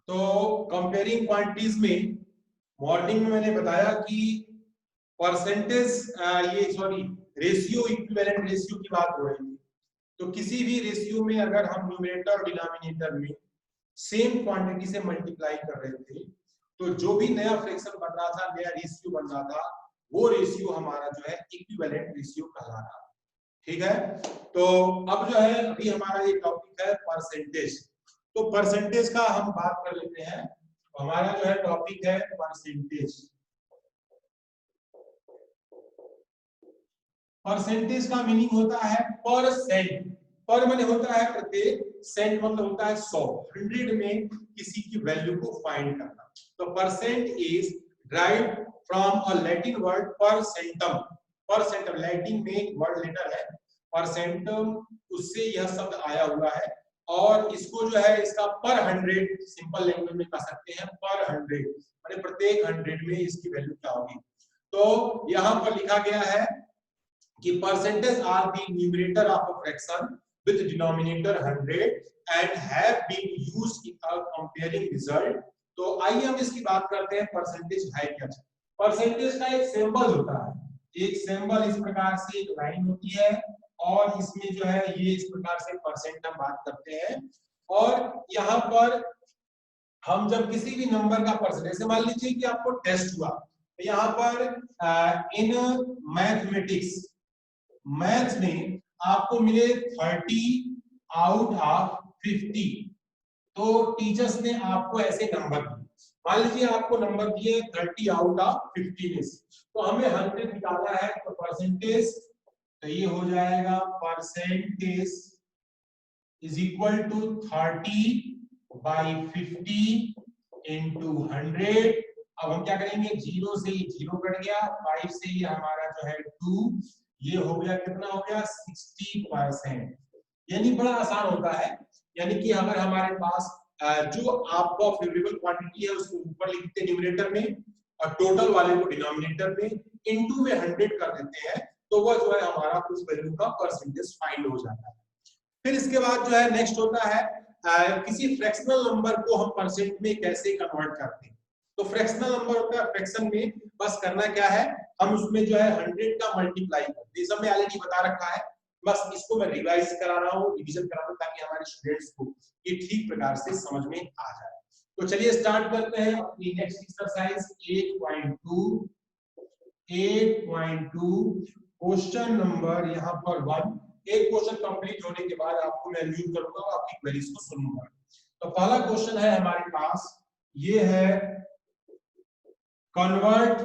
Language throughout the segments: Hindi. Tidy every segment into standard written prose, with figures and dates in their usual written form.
तो कंपेयरिंग क्वांटिटीज में मॉर्निंग में मैंने बताया कि परसेंटेज ये सॉरी रेशियो इक्विवेलेंट रेशियो की बात हो रही थी। तो किसी भी रेशियो में अगर हम न्यूमरेटर और डिनोमिनेटर में सेम क्वांटिटी से मल्टीप्लाई कर रहे थे तो जो भी नया फ्रैक्शन बन रहा था, नया रेशियो बन रहा था, वो रेशियो हमारा जो है इक्विवेलेंट रेशियो कहला रहा है। ठीक है, तो अब जो है अभी हमारा ये टॉपिक है परसेंटेज। तो परसेंटेज का हम बात कर लेते हैं। तो हमारा जो है टॉपिक है परसेंटेज। परसेंटेज का मीनिंग होता है परसेंट। पर माने होता है प्रत्येक, सेंट मतलब होता है 100। 100 में किसी की वैल्यू को फाइंड करना। तो percent is derived from a Latin word percentum. Percentum Latin में वर्ड लेटर है परसेंटम, उससे यह शब्द आया हुआ है। और इसको जो है इसका पर 100 सिंपल लैंग्वेज में कह सकते हैं पर 100 माने प्रत्येक 100 में इसकी वैल्यू क्या होगी। तो यहां पर लिखा गया है कि percentage are the numerator of a fraction with denominator 100 and have been used in a comparing result। तो आइए हम इसकी बात करते हैं परसेंटेज है क्या। परसेंटेज का एक सिंबल होता है, एक सिंबल इस प्रकार से एक लाइन होती है और इसमें जो है ये इस प्रकार से परसेंट हम बात करते हैं। और यहाँ पर हम जब किसी भी नंबर का परसेंटेज, जैसे मान लीजिए कि आपको टेस्ट हुआ, तो यहाँ पर इन मैथमेटिक्स मैथ्स में आपको मिले 30 आउट ऑफ 50। तो टीचर्स ने आपको ऐसे नंबर दिए, मान लीजिए आपको नंबर दिए 30 आउट ऑफ 50 में से, तो हमें 100 निकालना है। तो परसेंटेज, तो ये हो जाएगा percentage is equal to 30/50 into 100। अब हम क्या करेंगे, 0 से ये 0 कट गया, 5 से ये हमारा जो है 2, ये हो गया कितना हो गया 60%। यानी बड़ा आसान होता है। यानी कि अगर हमारे पास जो आपका फेवरेबल क्वांटिटी है उसको ऊपर लिखते हैं न्यूमरेटर में और टोटल वाले को डिनोमिनेटर में, इनटू में 100 कर देते हैं, तो वह जो है हमारा उस वैल्यू का परसेंटेज फाइंड हो जाता है। फिर इसके बाद जो है नेक्स्ट होता है किसी फ्रैक्शनल नंबर को हम परसेंट में कैसे कन्वर्ट करते हैं। तो फ्रैक्शनल नंबर होता है, फ्रैक्शन में बस करना क्या है, हम उसमें जो है 100 का मल्टीप्लाई करते हैं। सब में ऑलरेडी बता रखा है, बस इसको मैं रिवाइज करा रहा हूँ, रिवीजन करा रहा हूँ ताकि हमारे स्टूडेंट्स को ये ठीक प्रकार से समझ में आ जाए। तो चलिए स्टार्ट करते हैं अपनी नेक्स्ट एक्सरसाइज 8.2। 8.2 क्वेश्चन नंबर यहाँ पर 1। एक क्वेश्चन कंप्लीट होने के बाद आपको मैं रीड करूंगा और आपकी क्वेरीज को सुनूंगा। तो पहला क्वेश्चन है हमारे पास, ये है convert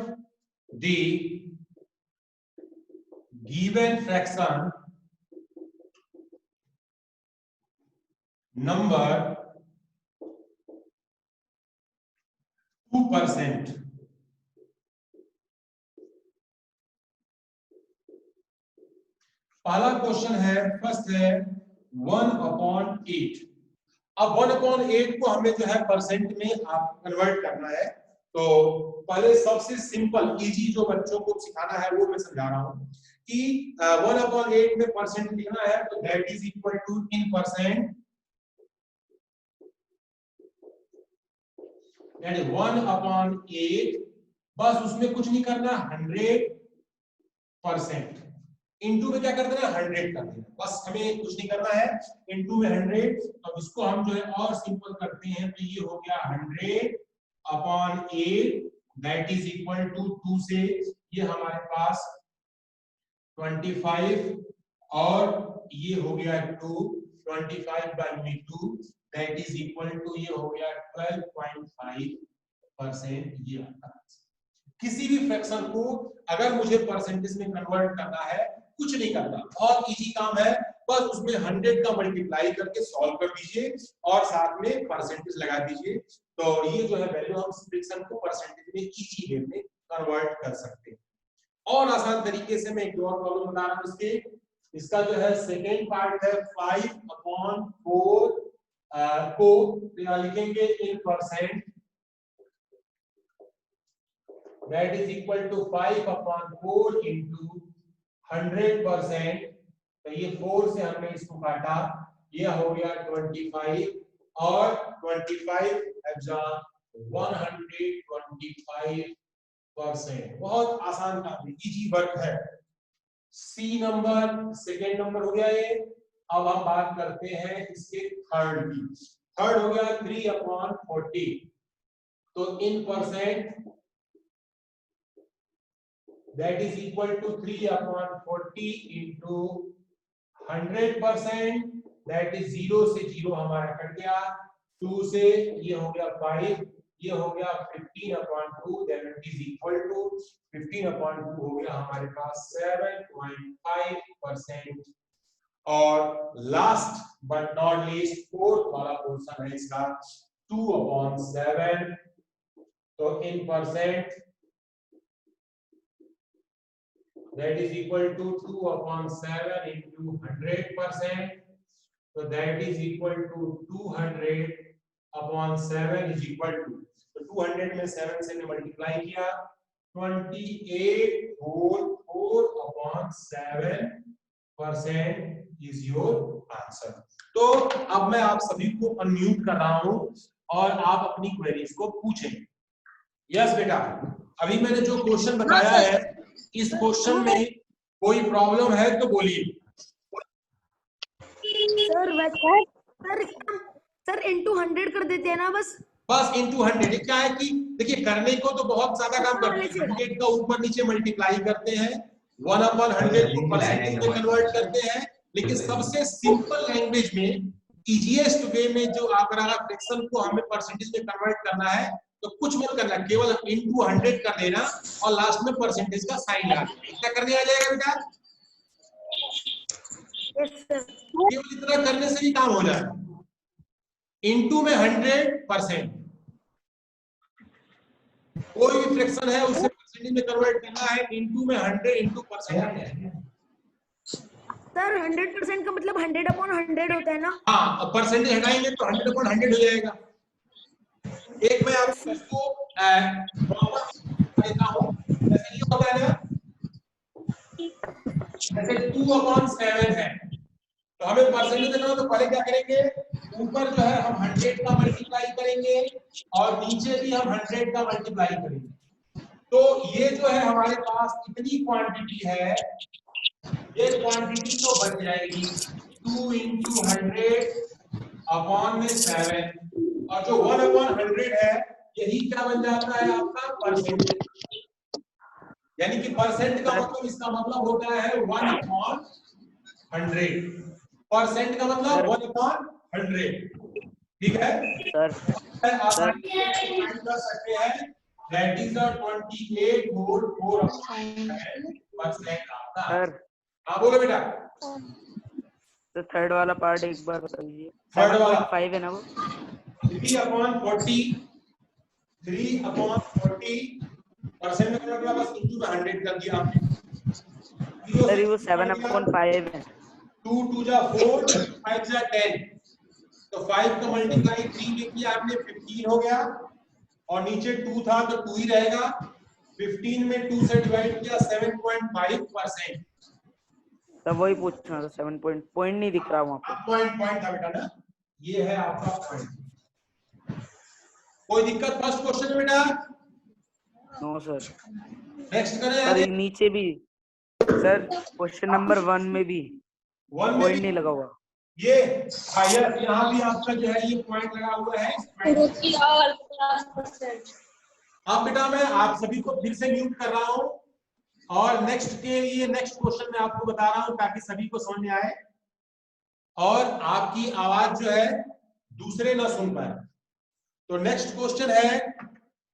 the given fraction number 2%। पहला क्वेश्चन है, फर्स्ट है 1/8। अब 1/8 को हमें जो है परसेंट में आप कन्वर्ट करना है। तो पहले सबसे सिंपल इजी जो बच्चों को सिखाना है वो मैं समझा रहा हूं कि 1/8 में परसेंट लिखना है, तो that is equal to in percent, that is 1/8। बस उसमें कुछ नहीं करना, 100%। इनटू में क्या कर देना, 100 कर देना, बस हमें कुछ नहीं करना है। इनटू में 100। अब इसको हम जो है और सिंपल करते हैं, तो ये हो गया 100/8 दैट इज इक्वल टू 2 से ये हमारे पास 25 और ये हो गया 2, 25/2 दैट इज इक्वल टू ये हो गया 12.5%। ये आता है। किसी भी फ्रैक्शन को अगर मुझे परसेंटेज में कन्वर्ट करना है, कुछ नहीं करना, बहुत इजी काम है, बस उसमें 100 का मल्टीप्लाई करके सॉल्व कर दीजिए और साथ में परसेंटेज लगा दीजिए। तो ये जो है वैल्यू हम फ्रैक्शन को परसेंटेज में इजी वे में कन्वर्ट कर सकते हैं। और आसान तरीके से मैं एक और प्रॉब्लम बता रहा हूं इसका जो है सेकेंड पार्ट है 5/4 को लिखेंगे इन percent, that is equal to 5/4 into 100%। तो ये 4 से हमने इसको काटा, ये हो गया 25 और 25 एग्जाम 125%। बहुत आसान काम है, इजी वर्क है। सी नंबर, सेकेंड नंबर हो गया ये। अब हम बात करते हैं इसके थर्ड की। थर्ड हो गया 3/40, तो in percent that is equal to 3/40 into 100%, that is 0 से 0 हमारा कट गया, 2 से ये हो गया 5, ये हो गया 15/2, that is equal to 15/2 हो गया हमारे पास 7.5%। और last but not least fourth वाला पोर्शन है इसका 2/7, तो in percent that is equal to 2/7 into 100%, so that is equal to 200/7 is equal to, तो 200 में 7 से मल्टीप्लाई किया 28.44/7% is your answer। तो अब मैं आप सभी को अनम्यूट कर रहा हूं और आप अपनी क्वेरीज को पूछें। यस बेटा, अभी मैंने जो क्वेश्चन बताया है इस क्वेश्चन में कोई प्रॉब्लम है तो बोलिए। सर इनटू 100 कर देते हैं ना, बस इनटू 100। क्या है कि देखिए करने को तो बहुत ज्यादा काम करते हैं, 100 का ऊपर नीचे मल्टीप्लाई करते हैं, 1/100 को परसेंटेज में कन्वर्ट करते हैं, लेकिन सबसे सिंपल लैंग्वेज में इजीएस्ट वे में जो अगर फ्रैक्शन को हमें परसेंटेज में कन्वर्ट करना है तो कुछ मत करना, केवल इनटू 100 कर देना और लास्ट में परसेंटेज का साइन लगा देना। क्या करने आ जाएगा बेटा? केवल इतना करने से ही काम हो जाएगा। इनटू में 100%, कोई भी फ्रैक्शन है उसे परसेंटेज में कन्वर्ट करना है, इनटू में 100 इनटू परसेंट। सर 100% का मतलब 100/100 होता है ना? हाँ, परसेंटेज हटाएंगे तो 100/100 हो जाएगा। एक मैं आपको इसको देता हूं, जैसे ये होता है ना, जैसे 2/7 है तो हमें परसेंटेज देखना हो तो पहले क्या करेंगे, ऊपर जो है हम 100 का मल्टीप्लाई करेंगे और नीचे भी हम 100 का मल्टीप्लाई करेंगे। तो ये जो है हमारे पास इतनी क्वांटिटी है, ये क्वांटिटी तो बच जाएगी 2 × 100/7, और जो 1/100 है यही क्या बन जाता है आपका परसेंटेज। यानी कि परसेंट का मतलब, इसका मतलब होता है 1/100, परसेंट का मतलब 1/100। ठीक है सर, आसानी से फाइंड कर सकते हैं, दैट इज 28.4% आपका। हाँ बोलो बेटा। तो थर्ड वाला पार्ट एक बार बताइए। थर्ड वाला 7.5 है ना वो? 3/40% में मतलब बस इनटू में 100 कर दिया आपने। सर वो 7/5 है। 2 × 4 5 × 10, तो 5 का मल्टीप्लाई 3 में किया आपने 15 हो गया, और नीचे 2 था तो 2 ही रहेगा। 15 में 2 से डिवाइड किया 7.5%। तब वही पूछना था, 7 पॉइंट नहीं दिख रहा वहां पे। पॉइंट था बेटा ना, ये है आपका पॉइंट। कोई दिक्कत फर्स्ट क्वेश्चन में बेटा? No sir. नेक्स्ट करें सर नीचे भी सर क्वेश्चन नंबर 1 में भी पॉइंट नहीं लगा हुआ। ये यहाँ भी आपका जो है ये पॉइंट लगा हुआ है। अब बेटा मैं आप सभी को फिर से म्यूट कर रहा हूँ और नेक्स्ट के लिए नेक्स्ट क्वेश्चन मैं आपको बता रहा हूँ ताकि सभी को समझ में आए और आपकी आवाज जो है दूसरे ना सुन पाए। तो नेक्स्ट क्वेश्चन है,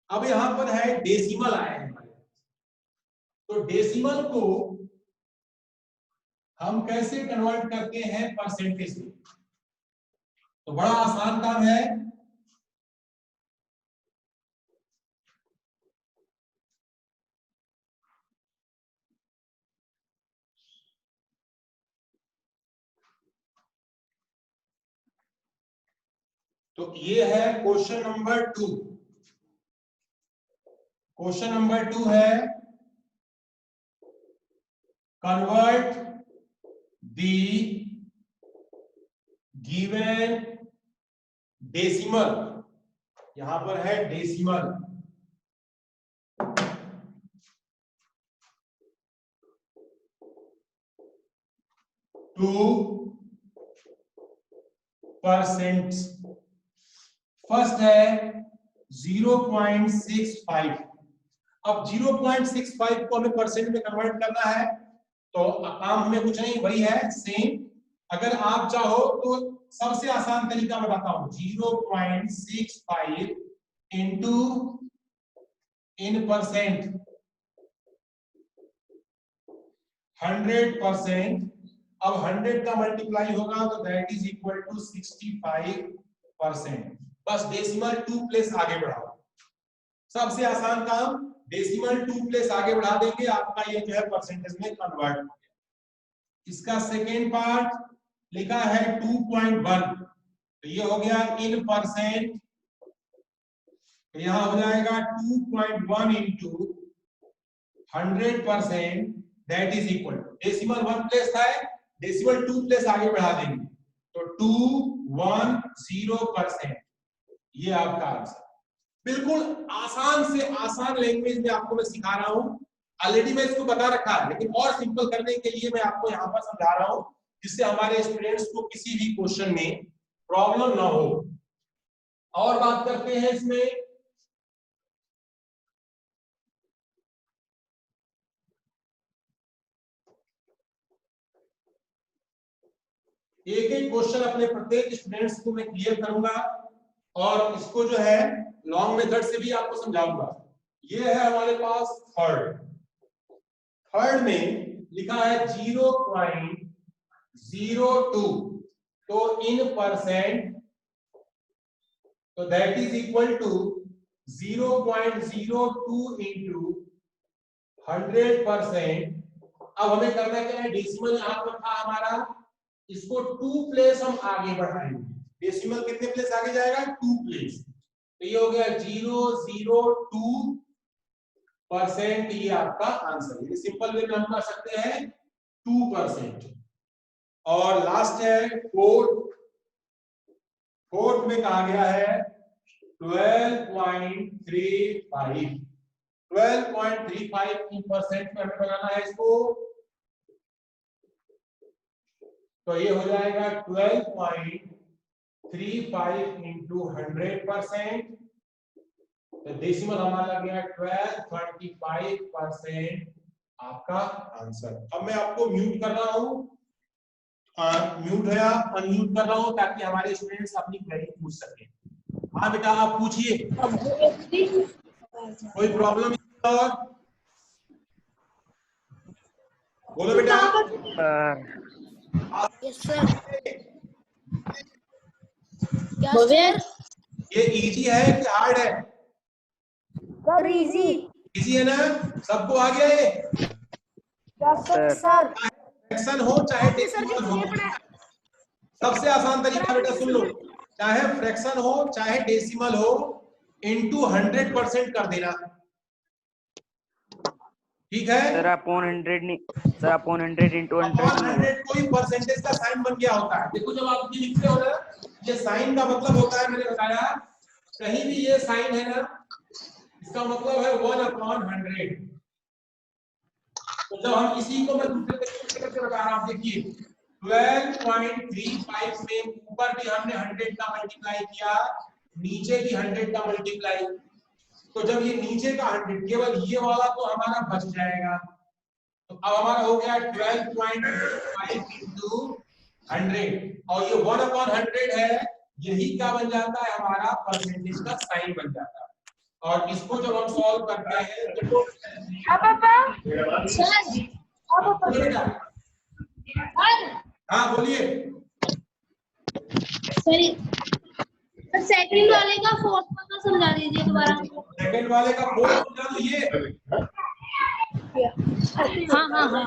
अब यहां पर है डेसिमल आए हैं, तो डेसिमल को हम कैसे कन्वर्ट करते हैं परसेंटेज में? तो बड़ा आसान काम है। तो ये है क्वेश्चन नंबर 2। क्वेश्चन नंबर 2 है कन्वर्ट द गिवन डेसिमल, यहां पर है डेसिमल, 2%। फर्स्ट है 0.65। अब 0.65 को हमें परसेंट में कन्वर्ट करना है, तो काम हमें कुछ नहीं, वही है सेम। अगर आप चाहो तो सबसे आसान तरीका बताता हूं, 0.65 इंटू इन परसेंट 100%। अब 100 का मल्टीप्लाई होगा तो दैट इज इक्वल टू 65%। बस डेसिमल 2 प्लेस आगे बढ़ाओ, सबसे आसान काम, डेसिमल 2 प्लेस आगे बढ़ा देंगे, आपका ये जो है परसेंटेज में कन्वर्ट हो गया। इसका सेकेंड पार्ट लिखा है 2.1, तो ये हो गया इन परसेंट, तो यहां हो जाएगा 2.1 into 100%, that is equal to, decimal 1 place था, डेसिमल 2 प्लेस आगे बढ़ा देंगे तो 210%। ये आपका आंसर। बिल्कुल आसान से आसान लैंग्वेज में आपको मैं सिखा रहा हूं, ऑलरेडी मैं इसको बता रखा है, लेकिन और सिंपल करने के लिए मैं आपको यहां पर समझा रहा हूं, जिससे हमारे स्टूडेंट्स को किसी भी क्वेश्चन में प्रॉब्लम ना हो। और बात करते हैं इसमें, एक एक क्वेश्चन अपने प्रत्येक स्टूडेंट्स को मैं क्लियर करूंगा और इसको जो है लॉन्ग मेथड से भी आपको समझाऊंगा। ये है हमारे पास थर्ड में लिखा है 0.02, तो इन परसेंट, तो that is equal to 0.02 into 100%। अब हमें करना क्या है, डेसिमल यहां पर था हमारा, इसको 2 प्लेस हम आगे बढ़ाएंगे। डेसिमल कितने प्लेस आगे जाएगा, 2 प्लेस, तो ये हो गया 0.02%। ये आपका आंसर है। सिंपल वे में हम कर सकते हैं 2%। और लास्ट है फोर्थ में कहा गया है 12.35। 12.35% में हमें बनाना है इसको, तो ये हो जाएगा 12.35 इंटू 100%, तो डेसिमल हमारा गया 12.25% आपका आंसर। अब मैं आपको म्यूट कर रहा हूं, म्यूट है, अनम्यूट कर रहा हूं ताकि हमारे स्टूडेंट्स अपनी क्वेरी पूछ सकें। हाँ बेटा आप पूछिए, कोई प्रॉब्लम और बोलो बेटा। Yes sir. क्या सर? ये इजी है कि हार्ड है? Sir easy. इजी है ना, सबको आ गया ये? सर फ्रैक्शन हो चाहे डेसिमल हो, सबसे आसान तरीका बेटा सुन लो, चाहे फ्रैक्शन हो चाहे डेसिमल हो, इनटू 100% कर देना, ठीक है? सर अपॉन 100 नहीं, सर अपॉन 100 इंटू 100 कोई परसेंटेज का साइन बन गया होता है। देखो जब आप ये लिखते हो ना, ये साइन का मतलब होता है, मैंने बताया कहीं भी ये साइन है ना, इसका मतलब है 1/100। तो जब हम इसी को मैं दूसरे तरीके से बता रहा हूं, देखिए 12.35 में ऊपर भी हमने 100 का मल्टीप्लाई किया, नीचे भी 100 का मल्टीप्लाई, तो जब ये नीचे का 100, केवल ये वाला तो हमारा बच जाएगा, तो अब हमारा हो गया 12.5 इंटू 100, और ये 1/100 है, यही क्या बन जाता है, हमारा परसेंटेज का साइन बन जाता है। और इसको जब हम सॉल्व करते हैं तो हाँ बोलिए सेकंड वाले का फोर्थ वाला समझा दीजिए दोबारा। सेकंड वाले का फोर्थ समझा दो ये। हाँ हाँ हाँ।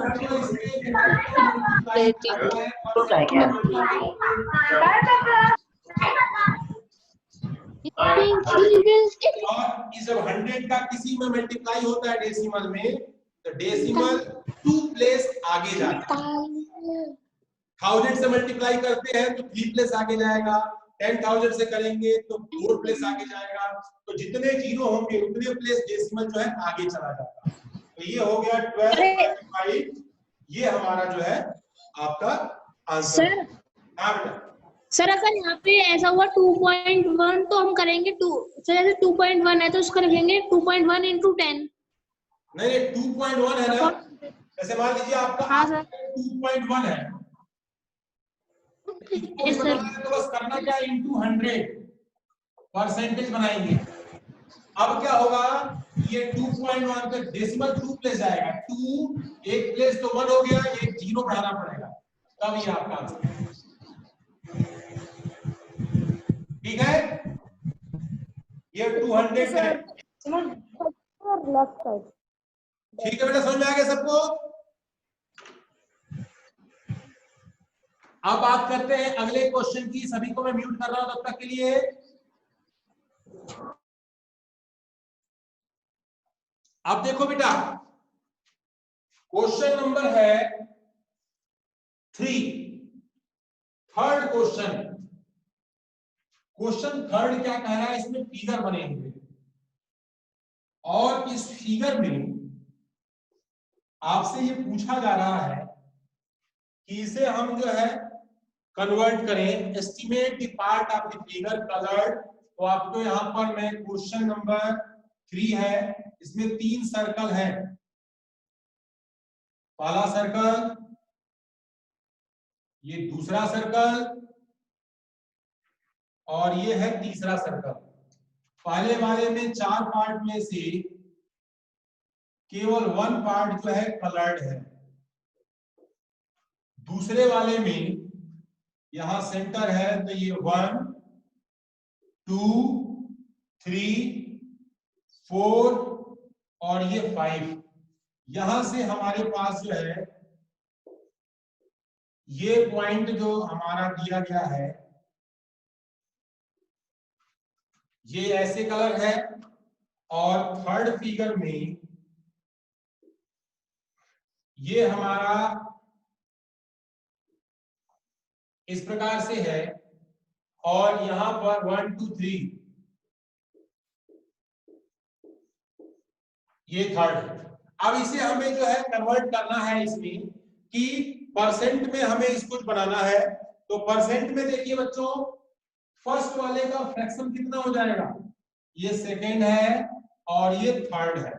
और जब 100 का किसी में मल्टीप्लाई होता है डेसिमल में, तो डेसिमल 2 प्लेस आगे जाता है। 1000 से मल्टीप्लाई करते हैं तो 3 प्लेस आगे जाएगा, 10,000 से करेंगे तो 4 प्लेस आगे जाएगा, तो जितने जीरो होंगे उतने प्लेस डेसिमल जो है आगे चला जाता है। तो ये हो गया 12.5, ये हमारा जो है आपका आंसर। सर हाँ बेटा, सर अगर यहाँ पे ऐसा हुआ 2.1 तो हम करेंगे 2, सर जैसे 2.1 है तो उसको लिखेंगे 2.1 into 10। नहीं 2.1 है ना, जैसे मान लीजिए आपका हाँ सर 2.1 है, इसको यस सर बनाना है तो बस करना क्या, into 100 परसेंटेज बनाएंगे। अब क्या होगा, ये 2.1 पे डेसिमल 2 प्लेस जाएगा, 2 एक प्लेस तो 1 हो गया, एक जीरो बढ़ाना पड़ेगा, तब ये आपका आंसर। ठीक है, ये 200 है। ठीक है बेटा, समझ में आ गया सबको। अब बात करते हैं अगले क्वेश्चन की। सभी को मैं म्यूट कर रहा हूं तब तक के लिए। अब देखो बेटा, क्वेश्चन नंबर है 3, थर्ड क्वेश्चन। क्वेश्चन थर्ड क्या कह रहा है, इसमें फिगर बने हुए और इस फिगर में आपसे ये पूछा जा रहा है कि इसे हम जो है कन्वर्ट करें, estimate the part of the figure coloured. तो आपको यहां पर मैं क्वेश्चन नंबर 3 है, इसमें 3 सर्कल है। पहला सर्कल, ये दूसरा सर्कल और ये है तीसरा सर्कल। पहले वाले में 4 पार्ट में से केवल 1 पार्ट जो है कलर्ड है। दूसरे वाले में यहां सेंटर है, तो ये 1 2 3 4 और ये 5। यहां से हमारे पास जो है ये पॉइंट जो हमारा दिया गया है ये ऐसे कलर है, और थर्ड फिगर में ये हमारा इस प्रकार से है, और यहां पर 1 2 3 ये थर्ड है। अब इसे हमें जो है कन्वर्ट करना है इसमें कि परसेंट में हमें इसको बनाना है। तो परसेंट में देखिए बच्चों, फर्स्ट वाले का फ्रैक्शन कितना हो जाएगा, ये सेकेंड है और ये थर्ड है।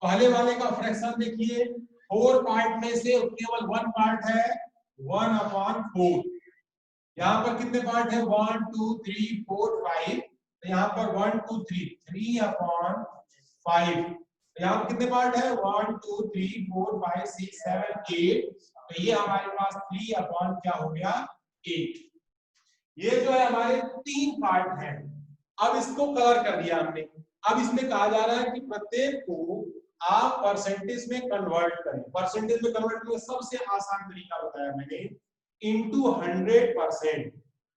पहले वाले का फ्रैक्शन देखिए, 4 पार्ट में से केवल 1 पार्ट है, 1/4। यहाँ पर कितने पार्ट है, 1 2 3 4 5। तो यहाँ पर 1 2 3 3/5। यहाँ पर कितने पार्ट है, 1 2 3 4 5 6 7 8। तो ये हमारे पास 3 क्या हो गया, 8। ये जो है हमारे 3 पार्ट हैं। अब इसको कवर कर दिया हमने। अब इसमें कहा जा रहा है कि प्रत्येक को आप परसेंटेज में कन्वर्ट करें। परसेंटेज में कन्वर्ट करने का सबसे आसान तरीका बताया मैंने, इंटू 100%।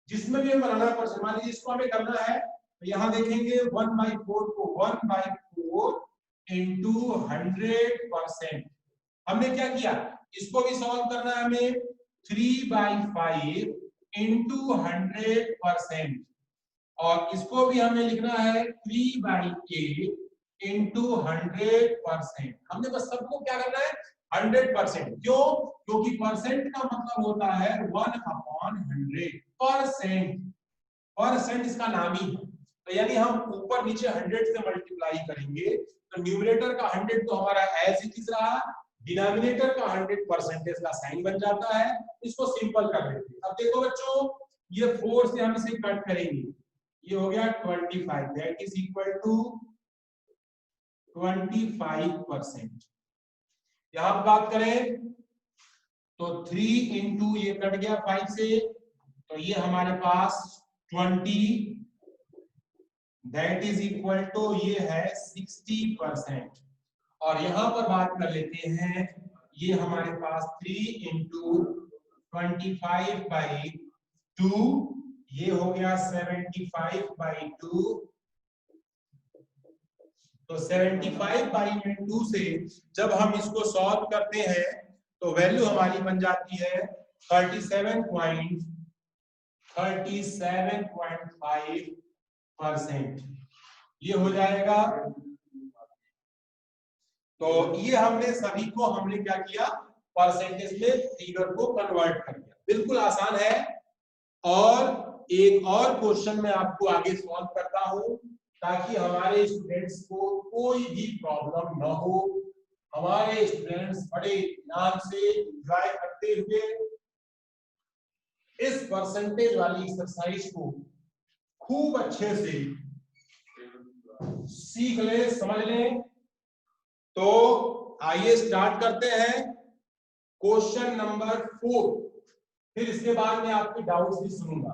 जिसमें भी बनाना है परसेंट, मान लीजिए इसको हमें करना है, तो यहाँ देखेंगे 1/4 को 1/4 इंटू 100%। हमने क्या किया, इसको भी सॉल्व करना है हमें, 3/5 इंटू 100%। और इसको भी हमें लिखना है 3/8 इंटू 100%। हमने बस सबको क्या करना है, 100%। क्यों, क्योंकि परसेंट का मतलब होता है 1/100 परसेंट। परसेंट इसका नाम ही है। तो यानी हम ऊपर नीचे 100 से मल्टीप्लाई करेंगे, तो न्यूमरेटर का 100 तो हमारा एज इट इज रहा, डिनोमिनेटर का 100 परसेंटेज का साइन बन जाता है। इसको सिंपल कर देते हैं। अब देखो बच्चों, ये 4 से हम इसे कट करेंगे, ये हो गया 25, दैट इज इक्वल टू 25%। यहां बात करें तो 3 इंटू ये कट गया 5 से, तो ये हमारे पास 20, दैट इज इक्वल टू ये है 60%। और यहां पर बात कर लेते हैं, ये हमारे पास 3 इंटू 25/2, ये हो गया 75/2। तो 75/2 से जब हम इसको सॉल्व करते हैं तो वैल्यू हमारी बन जाती है 37.37 37.5%, ये हो जाएगा। तो ये हमने सभी को हमने क्या किया, परसेंटेज में फिगर को कन्वर्ट कर दिया। बिल्कुल आसान है। और एक और क्वेश्चन मैं आपको आगे सॉल्व करता हूं ताकि हमारे स्टूडेंट्स को कोई भी प्रॉब्लम ना हो, हमारे स्टूडेंट्स बड़े ध्यान से एंजॉय करते हुए इस परसेंटेज वाली एक्सरसाइज को खूब अच्छे से सीख ले, समझ लें। तो आइए स्टार्ट करते हैं क्वेश्चन नंबर 4। फिर इसके बाद मैं आपके डाउट्स भी सुनूंगा।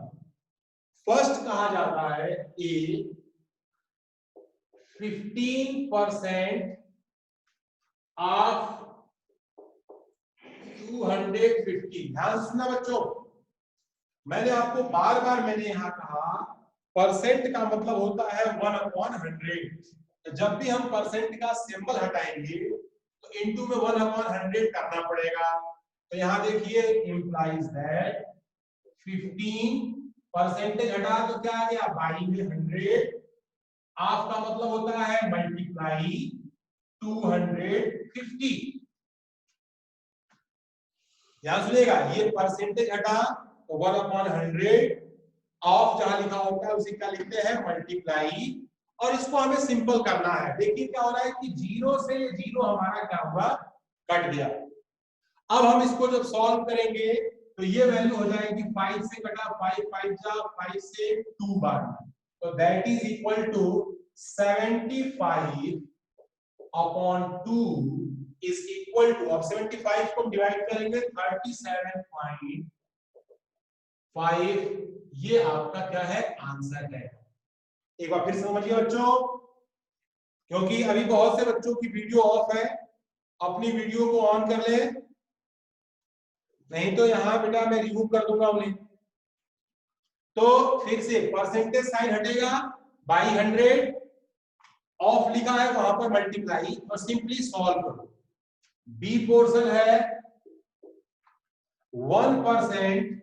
फर्स्ट कहा जाता है ए 15% ऑफ 250। ध्यान सुनना बच्चों, मैंने आपको बार बार मैंने यहां कहा परसेंट का मतलब होता है 1/100। तो जब भी हम परसेंट का सिंबल हटाएंगे तो इनटू में 1/100 करना पड़ेगा। तो यहां देखिए इंप्लाइज दैट 15% हटा तो क्या आ गया, बाई में 100। ऑफ का मतलब होता है मल्टीप्लाई 250। ध्यान सुनिएगा, ये परसेंटेज हटा तो 1/100। ऑफ जहां लिखा होता है उसे क्या लिखते हैं, मल्टीप्लाई। और इसको हमें सिंपल करना है। देखिए क्या हो रहा है कि 0 से ये 0 हमारा क्या हुआ, कट गया। अब हम इसको जब सॉल्व करेंगे तो ये वैल्यू हो जाएगी 5 से कटा 5 5 जा 5 से 2 बार, तो that is equal to 75/2 is equal to, अब 75 को डिवाइड करेंगे 37.5, ये आपका क्या है, आंसर है। एक बार फिर समझिए बच्चों, क्योंकि अभी बहुत से बच्चों की वीडियो ऑफ है, अपनी वीडियो को ऑन कर ले, नहीं तो यहां बेटा मैं रिमूव कर दूंगा उन्हें। तो फिर से परसेंटेज साइन हटेगा, बाई 100, ऑफ लिखा है वहां पर मल्टीप्लाई, और सिंपली सॉल्व करो। बी पोर्शन है 1%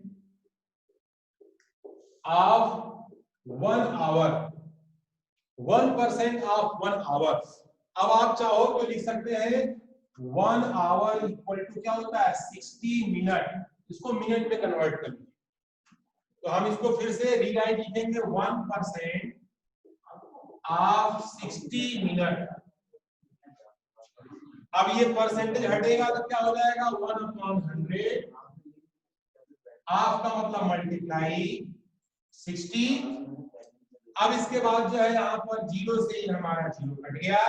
ऑफ 1 आवर, 1% ऑफ 1 आवर। अब आप चाहो तो लिख सकते हैं 1 आवर इक्वल टू क्या होता है, 60 मिनट। इसको मिनट में कन्वर्ट कर लीजिए। तो हम इसको फिर से रीराइट लिखेंगे 1% ऑफ 60 मिनट। अब ये परसेंटेज हटेगा तो क्या हो जाएगा, 1/100। ऑफ का मतलब मल्टीप्लाई 60। अब इसके बाद जो है यहाँ पर 0 से हमारा 0 कट गया,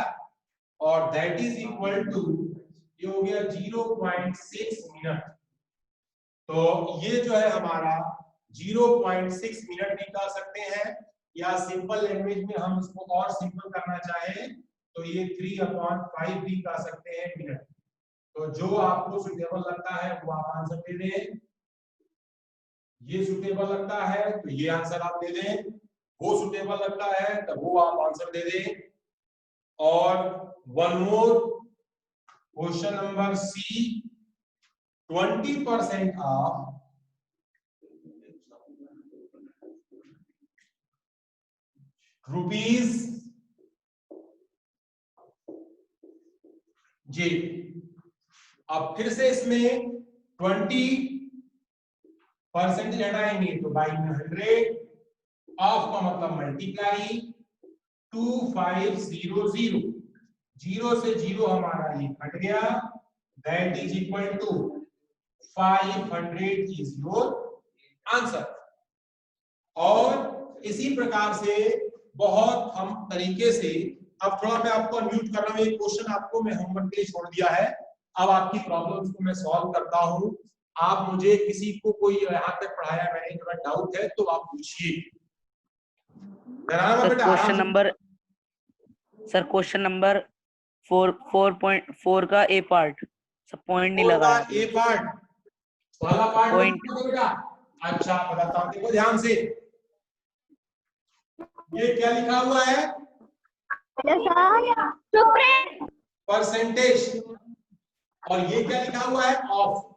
और दैट इज इक्वल टू, ये हो गया 0.6 मिनट। तो ये जो है हमारा 0.6 मिनट भी कह सकते हैं, या सिंपल लैंग्वेज में हम इसको और सिंपल करना चाहें तो ये 3/5 भी कह सकते हैं मिनट। तो जो आपको सुटेबल लगता है वो आप आंसर दे दें। ये सुटेबल लगता है तो ये आंसर आप दे दें, वो सुटेबल लगता है तो वो आप आंसर दे दें। और one more question number C, 20% of rupees जी। अब फिर से इसमें 20% हटाएंगे तो बाई में 100, ऑफ का मतलब मल्टीप्लाई 2500, 0 से 0 हमारा ये कट गया, that is equal to 500 is your answer. और इसी प्रकार से बहुत हम तरीके से, अब थोड़ा मैं आपको अनम्यूट कर रहा हूं, एक क्वेश्चन आपको मैं होमवर्क के लिए छोड़ दिया है। अब आपकी प्रॉब्लम्स को मैं सॉल्व करता हूं। आप मुझे किसी को कोई यहाँ तक पढ़ाया मैंने, थोड़ा डाउट है तो आप पूछिए। Question number sir, question number 4.4 का ए पार्ट, सब पॉइंट नहीं लगा है। ए पार्ट, पहला पार्ट पॉइंट। अच्छा बताता हूं, देखो ध्यान से, ये क्या लिखा हुआ है, परसेंटेज, और ये क्या लिखा हुआ है, ऑफ।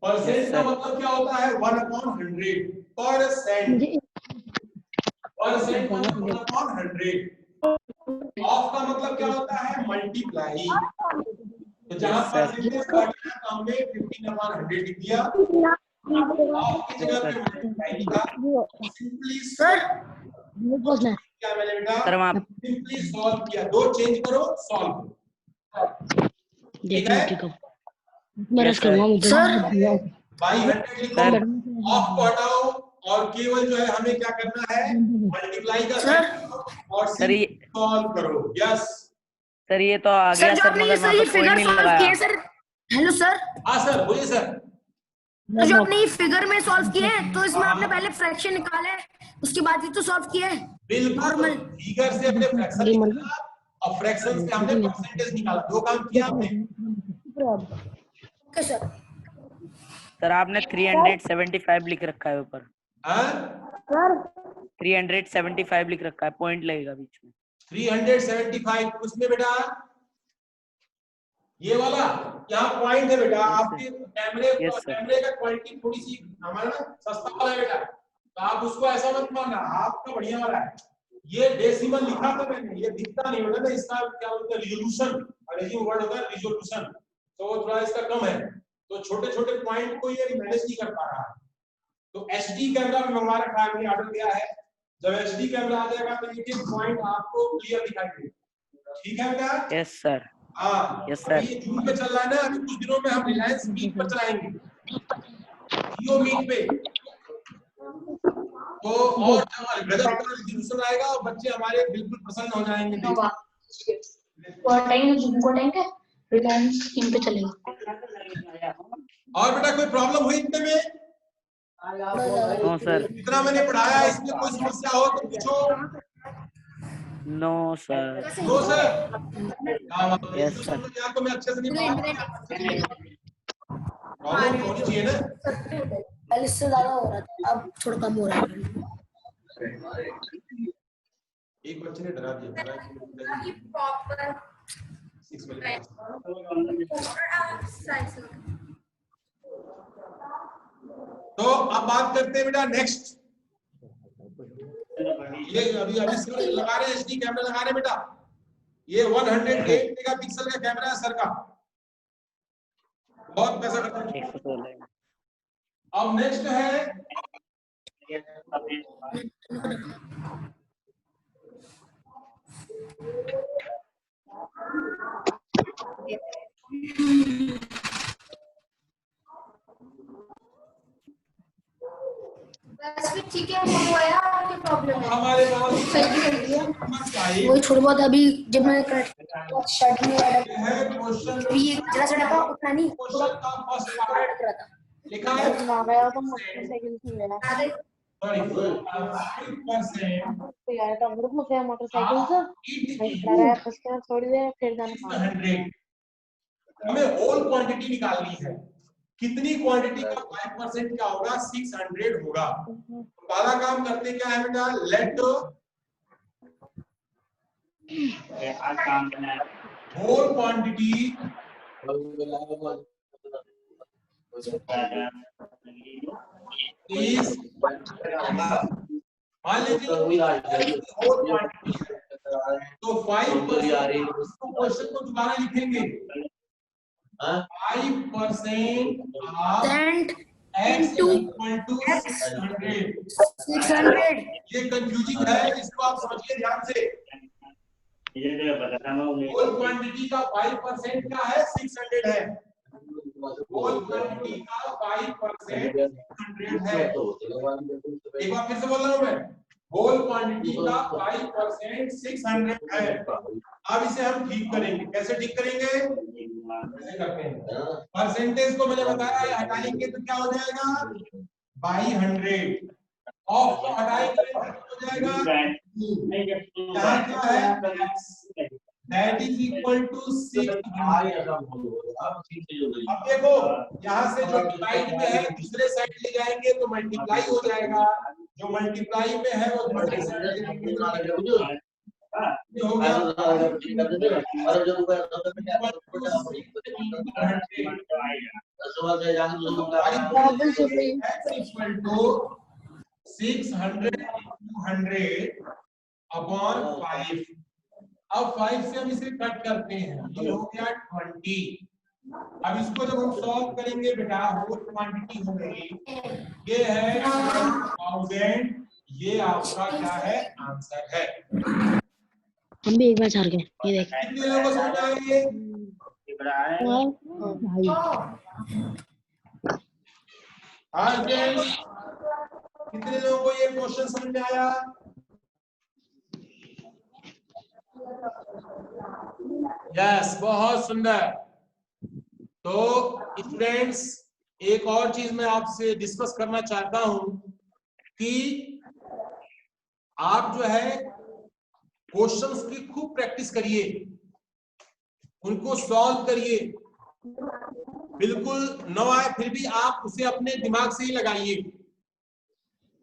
परसेंट का मतलब क्या होता है 1/100 परसेंट, परसेंट मतलब 1/100। ऑफ का मतलब क्या होता है मल्टीप्लाई। तो जहां परसेंटेज का तो हमने 15/100 लिख दिया, ऑफ की जगह पे मल्टीप्लाई लिखा। सिंपली सर क्या मैंने बेटा सिंपली सॉल्व किया, दो चेंज करो सॉल्व करो, ठीक है सर। बाई 100 लिखो, ऑफ को हटाओ और केवल जो है हमें क्या करना है मल्टीप्लाई का और सॉल्व करो। यस सर ये तो आ गया सर, मगर वहां पे कोई नहीं लगाया सर। Hello sir. हाँ सर बोलिए सर। तो जो आपने ये फिगर में सॉल्व किए तो इसमें आपने पहले फ्रैक्शन निकाले उसके बाद ही तो सॉल्व किए। बिल्कुल फिगर से हमने फ्रैक्शन निकाला और फ्रैक्शन से हमने परसेंटेज निकाला, दो काम किया आपने। Okay sir. सर आपने 375 लिख रखा है ऊपर। सर 375 लिख रखा है, पॉइंट लगेगा बीच में। 375 उसमें बेटा ये वाला यहाँ पॉइंट है बेटा, आपके कैमरे का क्वालिटी थोड़ी सी हमारा ना सस्ता वाला है बेटा, तो आप उसको ऐसा मत मानना, आपका बढ़िया वाला है। ये डेसिमल लिखा था मैंने, ये दिखता नहीं होगा ना, इसका क्या बोलते हैं रिजोल्यूशन, अंग्रेजी वर्ड होता है रिजोल्यूशन, तो वो थोड़ा इसका कम है, तो छोटे छोटे पॉइंट को ये मैनेज नहीं कर पा रहा है। तो एचडी कैमरा में मंगवा रखा है, मैंने ऑर्डर दिया है, जब एचडी कैमरा आ जाएगा तो एक एक पॉइंट आपको क्लियर दिखाई देगा, ठीक है बेटा? Yes sir. हाँ यस सर। ये जून में चल रहा है ना, अभी कुछ दिनों में हम रिलायंस मीट पर चलाएंगे, जियो मीट पे, तो और गजब का रिजोल्यूशन आएगा और बच्चे हमारे बिल्कुल प्रसन्न हो जाएंगे। रिलायंस टीम पे चलेगा। और बेटा कोई प्रॉब्लम हुई इतने में? No sir. इतना मैंने पढ़ाया, इसमें कोई समस्या हो तो पूछो। No sir. No sir. Yes sir. यहाँ तो मैं अच्छे से नहीं पढ़ा, प्रॉब्लम होनी चाहिए ना। पहले इससे ज्यादा हो रहा था, अब थोड़ा कम हो रहा है। एक बच्चे ने डरा दिया, तो अब बात करते हैं बेटा नेक्स्ट, ये अभी लगा रहे हैं एचडी कैमरा लगा रहे हैं बेटा, ये 108 मेगापिक्सल का कैमरा है सर का, बहुत पैसा खर्च है। अब नेक्स्ट है ठीक है, वो आया आपके प्रॉब्लम है हमारे पास वही छोड़ बहुत, अभी जब मैं स्टार्टिंग में है क्वेश्चन, ये जरा सा डब्बा उतना नहीं क्वेश्चन का फर्स्ट पार्ट रहा था, लिखा है ना गया तो मोटरसाइकिल से लेना सॉरी 5% तो यार तो ग्रुप में गया मोटरसाइकिल से मैं लगा उसके थोड़ी देर फिर जाना 100 हमें होल क्वांटिटी निकालनी है, कितनी क्वांटिटी का 5% क्या होगा 600 होगा। पहला काम करते क्या है बेटा, लेट होल क्वांटिटी इज, मान लीजिए होल क्वांटिटी तो 5% क्वेश्चन को दोबारा लिखेंगे 5% of x equal to 600। ये कंफ्यूजिंग है, इसको आप समझिए ध्यान से। होल क्वांटिटी का 5% क्या है 600 है, होल क्वांटिटी का 5% 600 है। एक बार फिर से बोल रहा हूं मैं, होल क्वांटिटी का 5% 600 है। अब इसे हम ठीक करेंगे, कैसे ठीक करेंगे, कैसे करते हैं, परसेंटेज को मैंने बताया है, हटाएंगे तो क्या हो जाएगा बाई 100, ऑफ को हटाएंगे तो हो जाएगा, यहाँ क्या है दैट इज इक्वल टू 600। अब देखो यहाँ से जो डिवाइड में है दूसरे साइड ले जाएंगे तो मल्टीप्लाई हो जाएगा, जो मल्टीप्लाई में है वो दूसरे साइड ले जाएंगे। हो गया इक्वल टू 600 200 अपॉन 5। अब 5 से हम इसे कट करते हैं, ये हो गया 20। अब इसको जब हम सॉल्व करेंगे बेटा, होल क्वांटिटी हो गई, ये है 1000। ये आपका क्या है, आंसर है। हम भी एक बार हार गए, ये देख। कितने लोगों को समझ आएंगे? हाँ फ्रेंड्स, कितने लोगों को ये क्वेश्चन समझ में आया? यस, बहुत सुंदर। तो स्टूडेंट्स, एक और चीज मैं आपसे डिस्कस करना चाहता हूं कि आप जो है क्वेश्चंस की खूब प्रैक्टिस करिए, उनको सॉल्व करिए। बिल्कुल न आए फिर भी आप उसे अपने दिमाग से ही लगाइए,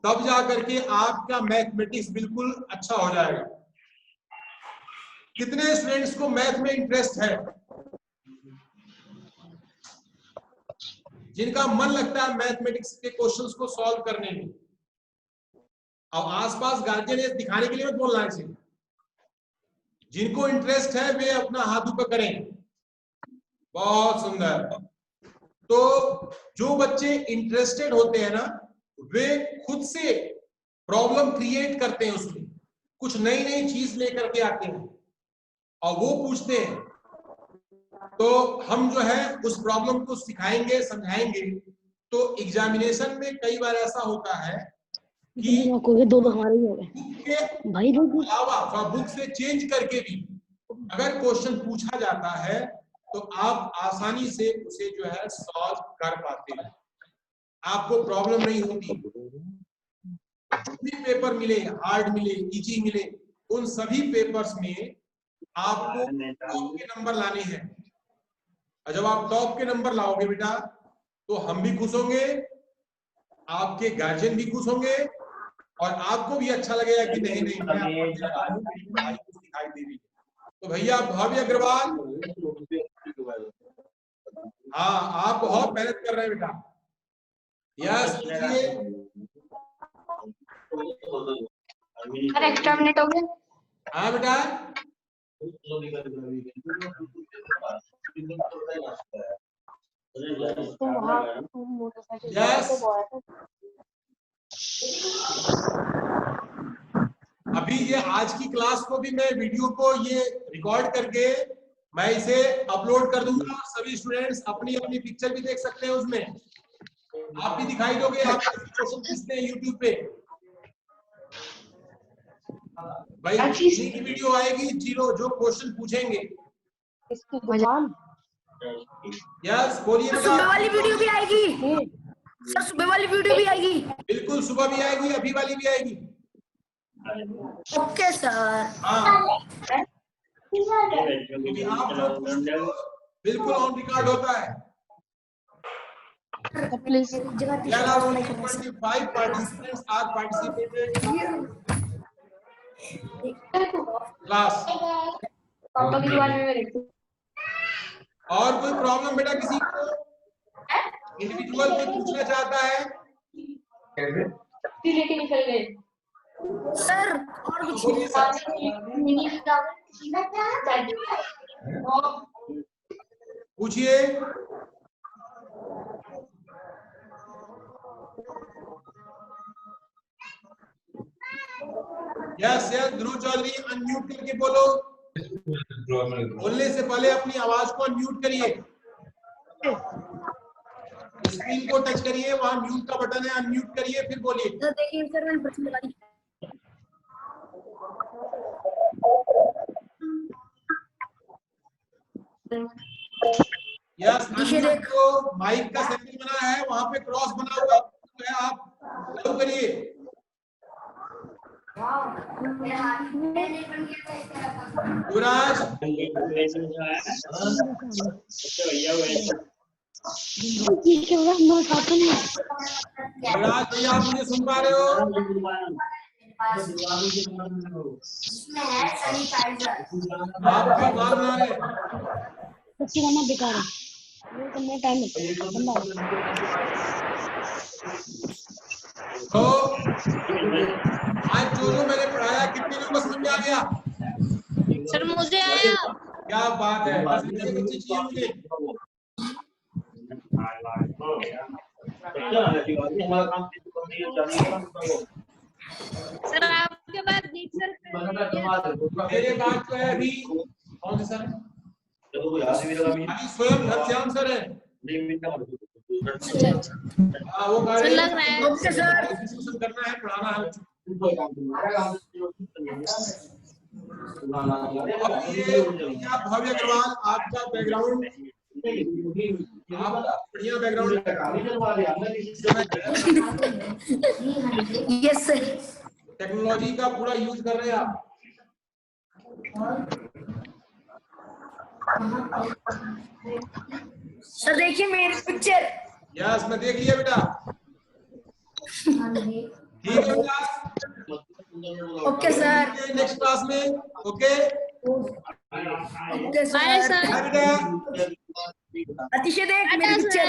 तब जा करके आपका मैथमेटिक्स बिल्कुल अच्छा हो जाएगा। कितने स्टूडेंट्स को मैथ में इंटरेस्ट है, जिनका मन लगता है मैथमेटिक्स के क्वेश्चंस को सॉल्व करने में? अब आसपास गार्जियन ये दिखाने के लिए मत बोलना चाहिए। जिनको इंटरेस्ट है वे अपना हाथ ऊपर करें। बहुत सुंदर। तो जो बच्चे इंटरेस्टेड होते हैं ना, वे खुद से प्रॉब्लम क्रिएट करते हैं, उसमें कुछ नई नई चीज लेकर के आते हैं और वो पूछते हैं, तो हम जो है उस प्रॉब्लम को सिखाएंगे, समझाएंगे। तो एग्जामिनेशन में कई बार ऐसा होता है कि दो हमारे ही हो गए भाई, बुक से चेंज करके भी अगर क्वेश्चन पूछा जाता है तो आप आसानी से उसे जो है सॉल्व कर पाते हैं, आपको प्रॉब्लम नहीं होती। जो भी पेपर मिले, हार्ड मिले, इजी मिले, उन सभी पेपर्स में आपको टॉप के नंबर लाने हैं। और जब आप टॉप के नंबर लाओगे बेटा, तो हम भी खुश होंगे, आपके गार्जियन भी खुश होंगे, और आपको भी अच्छा लगेगा कि नहीं नहीं मैं कुछ दिखाई दे रही है। तो भैया भाभी अग्रवाल, हाँ आप बहुत मेहनत कर रहे हैं बेटा। यस, एक्स्ट्रा मिनट हो गया। हाँ बेटा, यस। अभी ये आज की क्लास को भी मैं वीडियो को ये रिकॉर्ड करके मैं इसे अपलोड कर दूंगा। सभी स्टूडेंट्स अपनी अपनी पिक्चर भी देख सकते हैं, उसमें आप भी दिखाई दोगे। आप क्वेश्चन पूछते हैं यूट्यूब पे भाई, की वीडियो आएगी जीरो जो क्वेश्चन पूछेंगे। यस, बोलिए। सुबह वाली वीडियो भी आएगी सर, सुबह वाली वीडियो भी आएगी। बिल्कुल, सुबह भी आएगी, अभी वाली भी आएगी। Okay sir. हाँ, क्योंकि आप जो बिल्कुल ऑन रिकॉर्ड होता है। Please 25 participants are participated class। और कोई प्रॉब्लम बेटा किसी को, इंडिविजुअल कोई पूछना चाहता है? सर और कुछ पूछिए। यस यस, ध्रुव चौधरी अनम्यूट करके बोलो। बोलने से पहले अपनी आवाज को अनम्यूट करिए, स्क्रीन को टच करिए, वहां म्यूट का बटन है, अनम्यूट करिए फिर बोलिए। देखिए सर, मैंने प्रश्न लगा दी। यस, अनम्यूट को माइक का सिंबल बना है, वहां पे क्रॉस बना हुआ है, आप चालू करिए। युवराज, युवराज भैया आप मुझे सुन पा रहे हो? इसमें है सैनिटाइजर। आपका बाल बना रहे हैं। बच्ची करना बेकार है, वो करने टाइम लगता है। तो आज जो मैंने पढ़ाया कितने लोगों को समझ में आ गया? सर मुझे आया। क्या बात है, बस इतने बच्चे चाहिए मुझे। सर आपके बाद दीप सर मेरे बाद जो है अभी कौन से सर? अभी स्वयं घनश्याम सर है। हाँ वो कर रहे लग रहा है। Okay sir. डिस्कशन करना है, पढ़ाना है। अब ये भव्य अग्रवाल, आपका बैकग्राउंड, आप बढ़िया बैकग्राउंड यस सर। टेक्नोलॉजी का पूरा यूज कर रहे हैं आप। सर देखिए मेरी पिक्चर। यस मैं देख लिया बेटा। ठीक है बेटा, ओके सर। नेक्स्ट क्लास में। Okay okay bye sir. Sir. बेटा। अतिशय देख मेरी पिक्चर।